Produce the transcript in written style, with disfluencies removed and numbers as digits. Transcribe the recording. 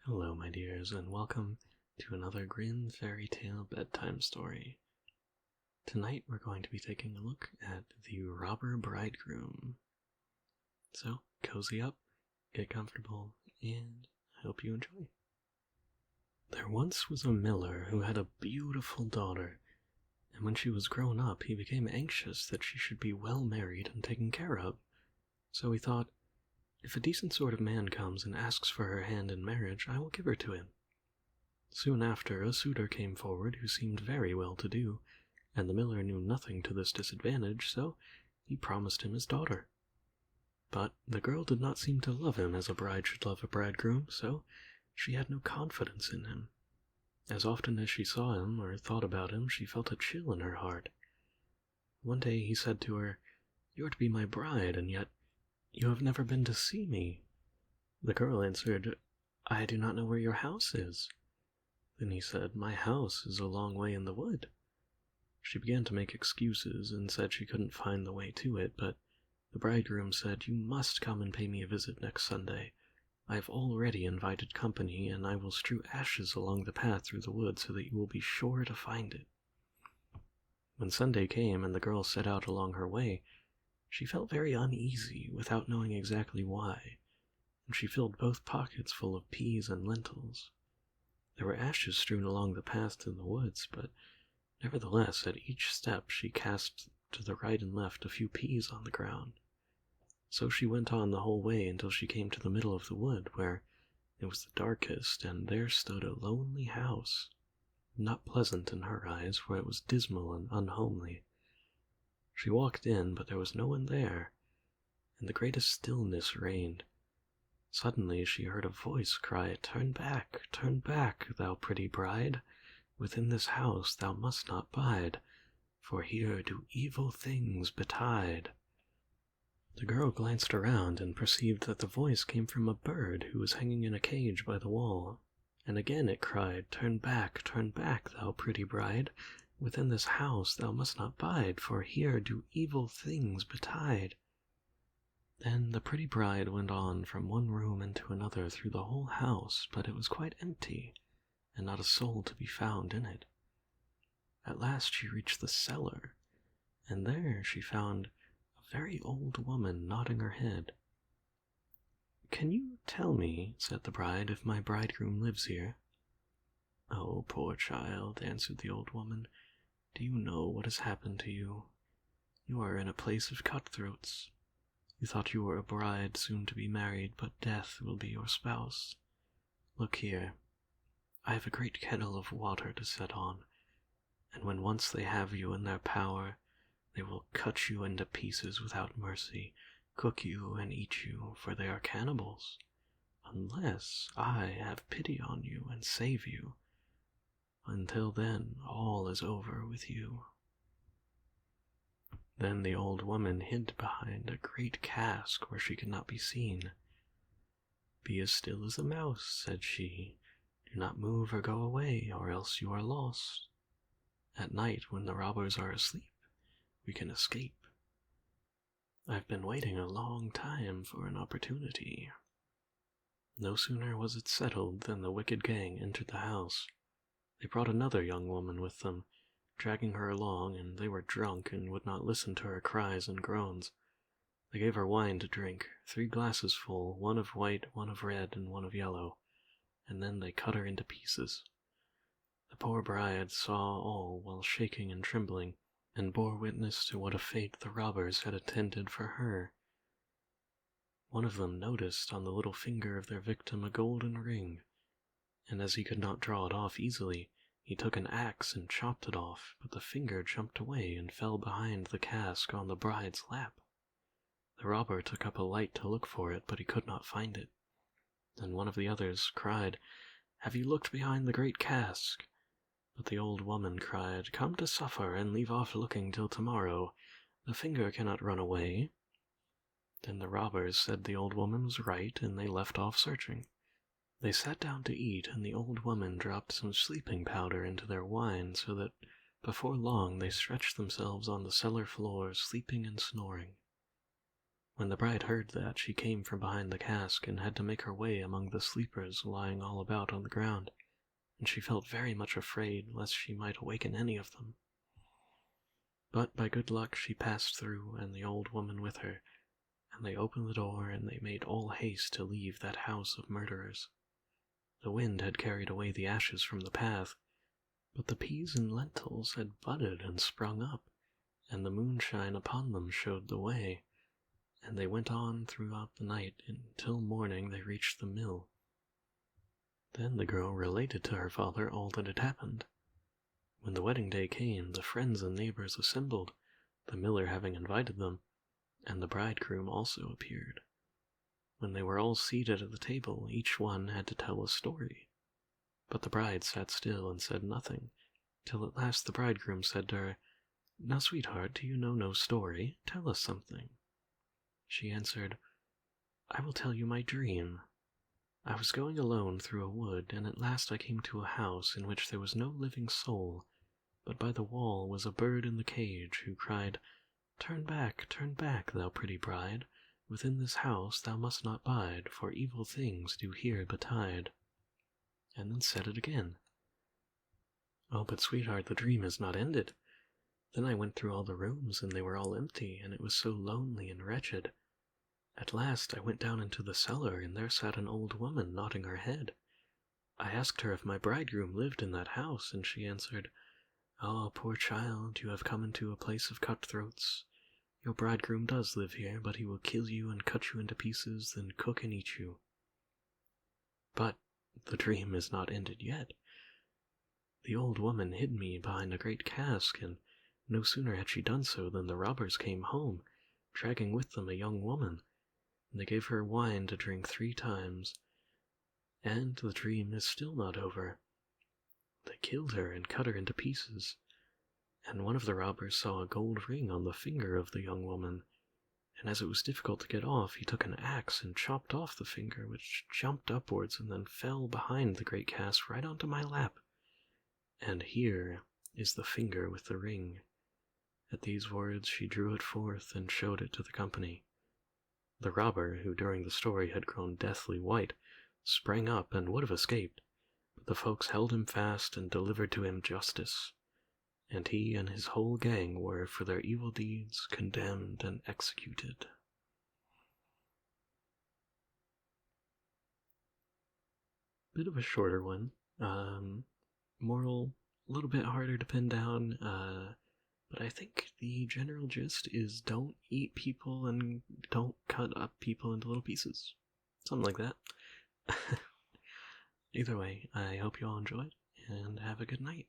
Hello, my dears, and welcome to another Grimm fairy tale bedtime story. Tonight we're going to be taking a look at the robber bridegroom. So, cozy up, get comfortable, and I hope you enjoy. There once was a miller who had a beautiful daughter, and when she was grown up, he became anxious that she should be well married and taken care of. So he thought, if a decent sort of man comes and asks for her hand in marriage, I will give her to him. Soon after, a suitor came forward who seemed very well-to-do, and the miller knew nothing to this disadvantage, so he promised him his daughter. But the girl did not seem to love him as a bride should love a bridegroom, so she had no confidence in him. As often as she saw him or thought about him, she felt a chill in her heart. One day he said to her, "You are to be my bride, and yet you have never been to see me." The girl answered, "I do not know where your house is." Then he said, "My house is a long way in the wood." She began to make excuses and said she couldn't find the way to it, but the bridegroom said, "You must come and pay me a visit next Sunday. I have already invited company, and I will strew ashes along the path through the wood so that you will be sure to find it." When Sunday came and the girl set out along her way, she felt very uneasy without knowing exactly why, and she filled both pockets full of peas and lentils. There were ashes strewn along the path in the woods, but nevertheless at each step she cast to the right and left a few peas on the ground. So she went on the whole way until she came to the middle of the wood, where it was the darkest, and there stood a lonely house, not pleasant in her eyes, for it was dismal and unhomely. She walked in, but there was no one there, and the greatest stillness reigned. Suddenly she heard a voice cry, turn back, thou pretty bride. Within this house thou must not bide, for here do evil things betide." The girl glanced around and perceived that the voice came from a bird who was hanging in a cage by the wall, and again it cried, turn back, thou pretty bride. Within this house thou must not bide, for here do evil things betide." Then the pretty bride went on from one room into another through the whole house, but it was quite empty, and not a soul to be found in it. At last she reached the cellar, and there she found a very old woman nodding her head. "Can you tell me," said the bride, "if my bridegroom lives here?" "Oh, poor child," answered the old woman, "do you know what has happened to you? You are in a place of cutthroats. You thought you were a bride soon to be married, but death will be your spouse. Look here. I have a great kettle of water to set on, and when once they have you in their power, they will cut you into pieces without mercy, cook you and eat you, for they are cannibals, unless I have pity on you and save you. Until then, all is over with you." Then the old woman hid behind a great cask where she could not be seen. "Be as still as a mouse," said she. "Do not move or go away, or else you are lost. At night, when the robbers are asleep, we can escape. I've been waiting a long time for an opportunity." No sooner was it settled than the wicked gang entered the house. They brought another young woman with them, dragging her along, and they were drunk and would not listen to her cries and groans. They gave her wine to drink, 3 glasses full, one of white, one of red, and one of yellow, and then they cut her into pieces. The poor bride saw all while shaking and trembling, and bore witness to what a fate the robbers had intended for her. One of them noticed on the little finger of their victim a golden ring, and as he could not draw it off easily, he took an axe and chopped it off, but the finger jumped away and fell behind the cask on the bride's lap. The robber took up a light to look for it, but he could not find it. Then one of the others cried, "Have you looked behind the great cask?" But the old woman cried, "Come to suffer, and leave off looking till tomorrow. The finger cannot run away." Then the robbers said the old woman was right, and they left off searching. They sat down to eat, and the old woman dropped some sleeping powder into their wine, so that before long they stretched themselves on the cellar floor, sleeping and snoring. When the bride heard that, she came from behind the cask and had to make her way among the sleepers lying all about on the ground, and she felt very much afraid lest she might awaken any of them. But by good luck she passed through, and the old woman with her, and they opened the door, and they made all haste to leave that house of murderers. The wind had carried away the ashes from the path, but the peas and lentils had budded and sprung up, and the moonshine upon them showed the way, and they went on throughout the night until morning they reached the mill. Then the girl related to her father all that had happened. When the wedding day came, the friends and neighbors assembled, the miller having invited them, and the bridegroom also appeared. When they were all seated at the table, each one had to tell a story. But the bride sat still and said nothing, till at last the bridegroom said to her, "Now, sweetheart, do you know no story? Tell us something." She answered, "I will tell you my dream. I was going alone through a wood, and at last I came to a house in which there was no living soul, but by the wall was a bird in the cage, who cried, 'Turn back, thou pretty bride, within this house thou must not bide, for evil things do here betide,' and then said it again. Oh, but sweetheart, the dream is not ended. Then I went through all the rooms, and they were all empty, and it was so lonely and wretched. At last I went down into the cellar, and there sat an old woman nodding her head. I asked her if my bridegroom lived in that house, and she answered, 'Oh, poor child, you have come into a place of cutthroats. Your bridegroom does live here, but he will kill you and cut you into pieces, then cook and eat you.' But the dream is not ended yet. The old woman hid me behind a great cask, and no sooner had she done so than the robbers came home, dragging with them a young woman, and they gave her wine to drink 3 times. And the dream is still not over. They killed her and cut her into pieces, and one of the robbers saw a gold ring on the finger of the young woman, and as it was difficult to get off, he took an axe and chopped off the finger, which jumped upwards and then fell behind the great cask right onto my lap. And here is the finger with the ring." At these words she drew it forth and showed it to the company. The robber, who during the story had grown deathly white, sprang up and would have escaped, but the folks held him fast and delivered to him justice, and he and his whole gang were, for their evil deeds, condemned and executed. Bit of a shorter one. Moral, a little bit harder to pin down, but I think the general gist is don't eat people and don't cut up people into little pieces. Something like that. Either way, I hope you all enjoyed, and have a good night.